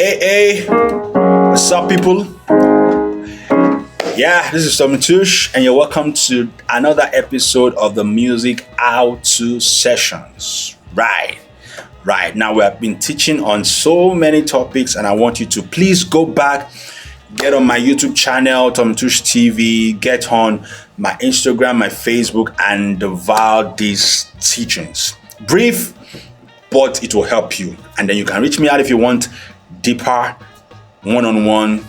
Hey, what's up, people? Yeah, this is Tommy Tush, and you're welcome to another episode of the Music How To Sessions. Right. Now, we have been teaching on so many topics, and I want you to please go back, get on my YouTube channel, Tommy Tush TV, get on my Instagram, my Facebook, and devour these teachings. Brief, but it will help you. And then you can reach me out if you want deeper, one-on-one,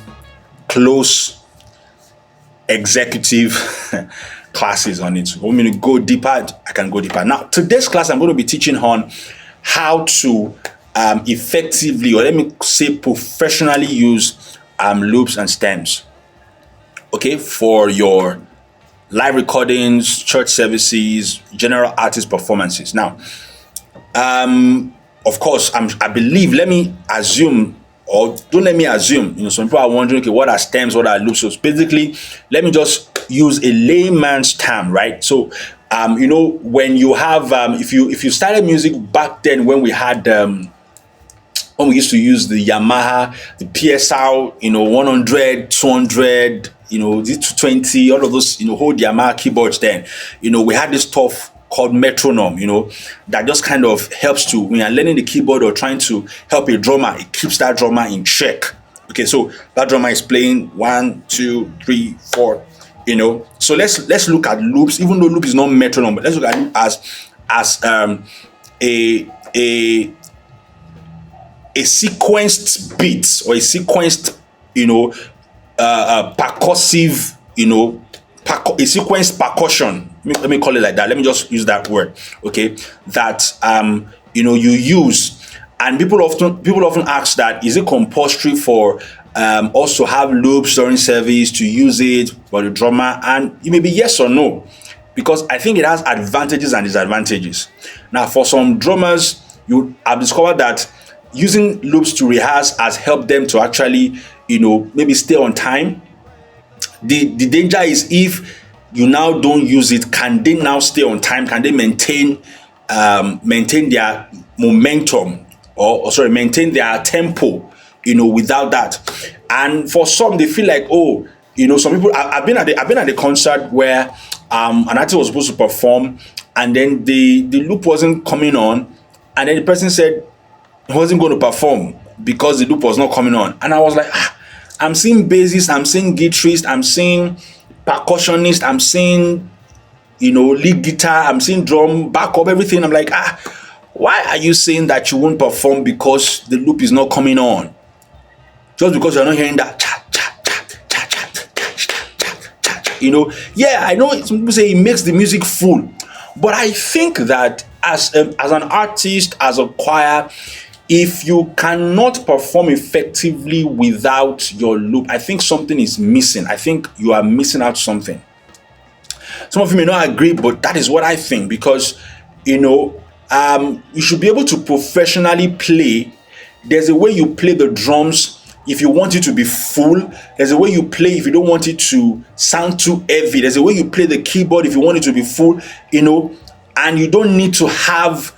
close, executive classes on it. Want me to go deeper? I can go deeper. Now, today's class, I'm going to be teaching on how to effectively, or let me say professionally, use loops and stems, okay, for your live recordings, church services, general artist performances. Now, of course, I believe, let me assume, or don't let me assume, some people are wondering, okay, what are stems, what are loops? So basically, let me just use a layman's term, right? So, when you have, if you started music back then, when we had, when we used to use the Yamaha, the PSR, 100, 200, the 220, all of those, whole Yamaha keyboards then, we had this stuff called metronome, that just kind of helps to, when you're learning the keyboard or trying to help a drummer, it keeps that drummer in check. Okay, so that drummer is playing 1, 2, 3, 4, So let's look at loops, even though loop is not metronome, but let's look at loop as a sequenced beat, or a sequenced, percussive, a sequenced percussion. Let me call it like that. Let me just use that word, okay? That you use, and people often ask that, is it compulsory for also have loops during service to use it for the drummer? And it may be yes or no, because I think it has advantages and disadvantages. Now, for some drummers, I've discovered that using loops to rehearse has helped them to actually, maybe stay on time. The danger is, if you now don't use it, can they now stay on time? Can they maintain their momentum, or maintain their tempo, without that? And for some, they feel like, some people. I've been at a concert where an artist was supposed to perform, and then the loop wasn't coming on, and then the person said he wasn't going to perform because the loop was not coming on. And I was like, I'm seeing bassist, I'm seeing guitarist, I'm seeing percussionist, I'm seeing, lead guitar, I'm seeing drum, backup, everything. I'm like, why are you saying that you won't perform because the loop is not coming on? Just because you're not hearing that cha cha cha cha cha cha cha. Yeah, I know some people say it makes the music full, but I think that as an artist, as a choir, if you cannot perform effectively without your loop, I think something is missing. I think you are missing out something. Some of you may not agree, but that is what I think, because, you should be able to professionally play. There's a way you play the drums if you want it to be full. There's a way you play if you don't want it to sound too heavy. There's a way you play the keyboard if you want it to be full, and you don't need to have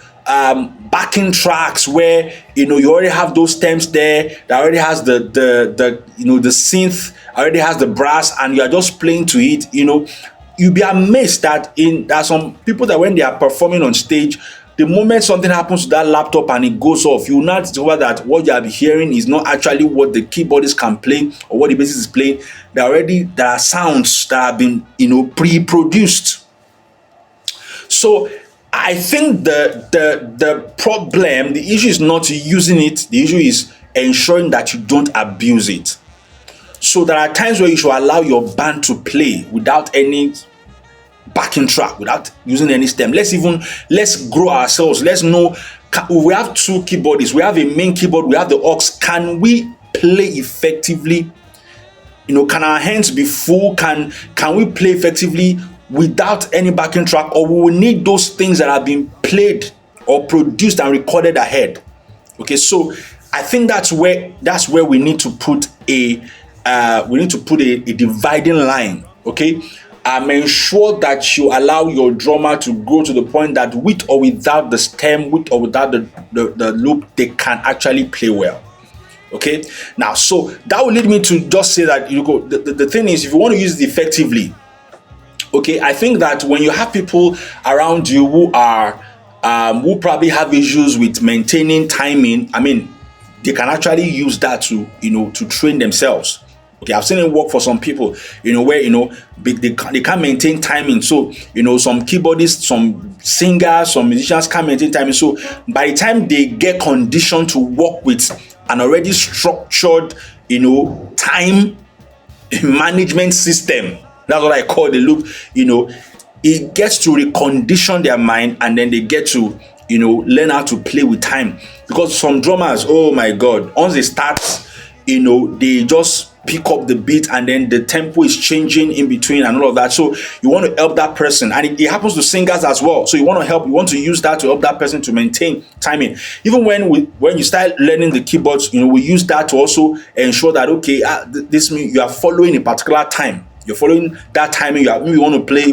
backing tracks where you already have those stems there, that already has the synth, already has the brass, and you are just playing to it. You'll be amazed that there are some people that when they are performing on stage, the moment something happens to that laptop and it goes off, you will not discover that what you are hearing is not actually what the keyboardist can play or what the bassist is playing. There are sounds that have been pre-produced. So I think the problem, the issue is not using it. The issue is ensuring that you don't abuse it. So there are times where you should allow your band to play without any backing track, without using any stem. Let's grow ourselves. Let's know, we have two keyboardists. We have a main keyboard. We have the aux. Can we play effectively? Can our hands be full? Can we play effectively without any backing track, or we will need those things that have been played or produced and recorded ahead? Okay, so I think that's where we need to put a dividing line. Okay, ensure that you allow your drummer to grow to the point that with or without the stem, with or without the loop, they can actually play well. Okay. Now, so that will lead me to just say that you go. The thing is, if you want to use it effectively, okay, I think that when you have people around you who probably have issues with maintaining timing, I mean, they can actually use that to to train themselves. Okay, I've seen it work for some people, where they can't maintain timing. So some keyboardists, some singers, some musicians can't maintain timing. So by the time they get conditioned to work with an already structured, time management system, that's what I call the loop. It gets to recondition their mind, and then they get to learn how to play with time. Because some drummers, oh my god, once they start, they just pick up the beat, and then the tempo is changing in between and all of that. So you want to help that person, and it happens to singers as well. So you want to use that to help that person to maintain timing. Even when you start learning the keyboards, we use that to also ensure that, okay, this means you are following a particular time. You're following that timing. You want to play,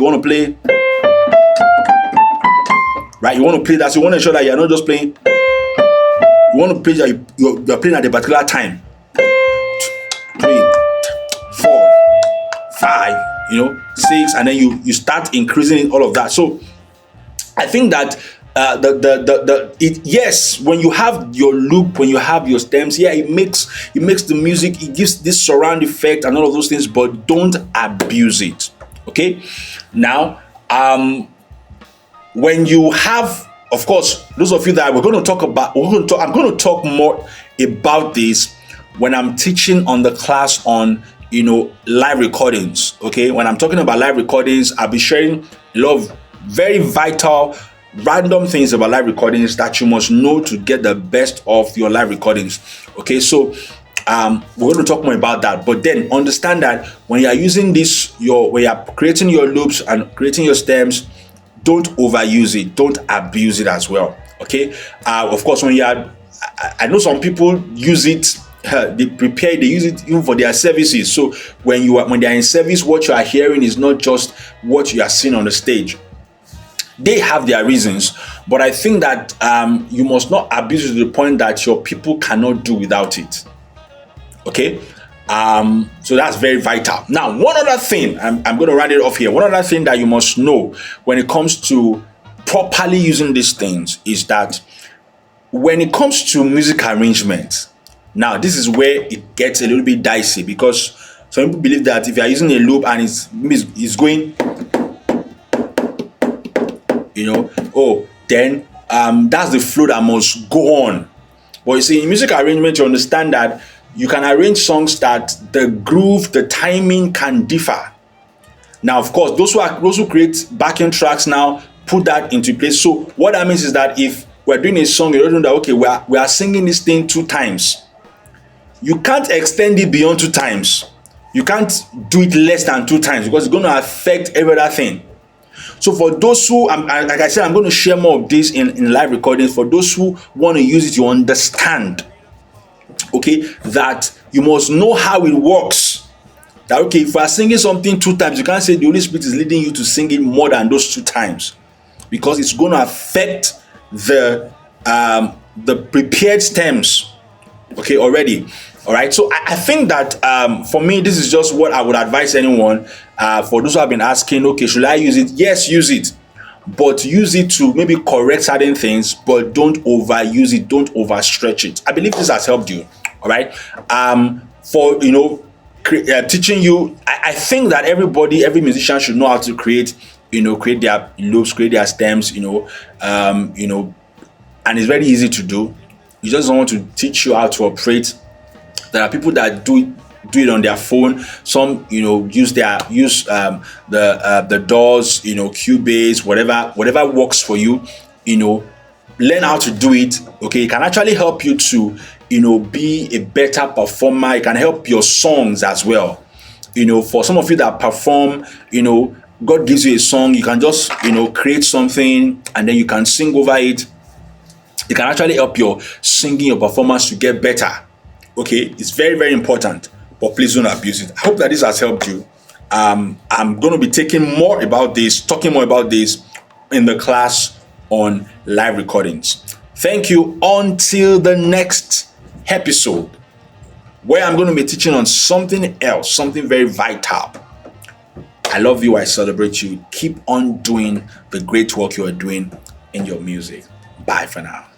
right? You want to play that. So you want to ensure that you're not just playing. You want to play that you're playing at a particular time. 3, 4, 5, 6, and then you start increasing all of that. So I think that yes, when you have your loop, when you have your stems, yeah, it makes the music, it gives this surround effect and all of those things, but don't abuse it. Okay. Now, when you have, of course, those of you that I'm going to talk more about this when I'm teaching on the class on live recordings. Okay, when I'm talking about live recordings, I'll be sharing a lot of very vital random things about live recordings that you must know to get the best of your live recordings. Okay, so we're going to talk more about that, but then understand that when you are using this, when you are creating your loops and creating your stems, don't overuse it, don't abuse it as well. Okay, of course, when you are, I know some people use it. They use it even for their services. So when they're in service, what you are hearing is not just what you are seeing on the stage. They have their reasons, but I think that you must not abuse it to the point that your people cannot do without it. Okay, so that's very vital. Now, one other thing, I'm going to round it off here. One other thing that you must know when it comes to properly using these things is that when it comes to music arrangement, now this is where it gets a little bit dicey, because some people believe that if you are using a loop and it's going, then that's the flow that must go on. But you see, in music arrangement, you understand that you can arrange songs that the groove, the timing can differ. Now, of course, those who create backing tracks now put that into place. So what that means is that if we're doing a song, you don't know that, okay, we are singing this thing 2 times. You can't extend it beyond 2 times. You can't do it less than 2 times, because it's going to affect every other thing. So for those who, like I said, I'm going to share more of this in live recordings. For those who want to use it, you understand, okay, that you must know how it works. That, okay, if you are singing something 2 times, you can't say the Holy Spirit is leading you to sing it more than those 2 times, because it's going to affect the prepared stems, okay, already. All right, so I think that for me, this is just what I would advise anyone. For those who have been asking, okay, should I use it? Yes, use it, but use it to maybe correct certain things, but don't overuse it, don't overstretch it. I believe this has helped you. All right, for teaching you, I think that every musician should know how to create their loops, create their stems, and it's very easy to do. You just don't want to teach you how to operate. There are people that do it on their phone. Some use the DAWs, Cubase, whatever works for you. Learn how to do it. Okay, it can actually help you to be a better performer. It can help your songs as well. For some of you that perform, God gives you a song, you can just create something and then you can sing over it. It can actually help your singing, your performance to get better. Okay, it's very, very important, but please don't abuse it. I hope that this has helped you. I'm going to be talking more about this in the class on live recordings. Thank you. Until the next episode. where I'm going to be teaching on something else, something very vital. I love you. I celebrate you. Keep on doing the great work you are doing in your music. Bye for now.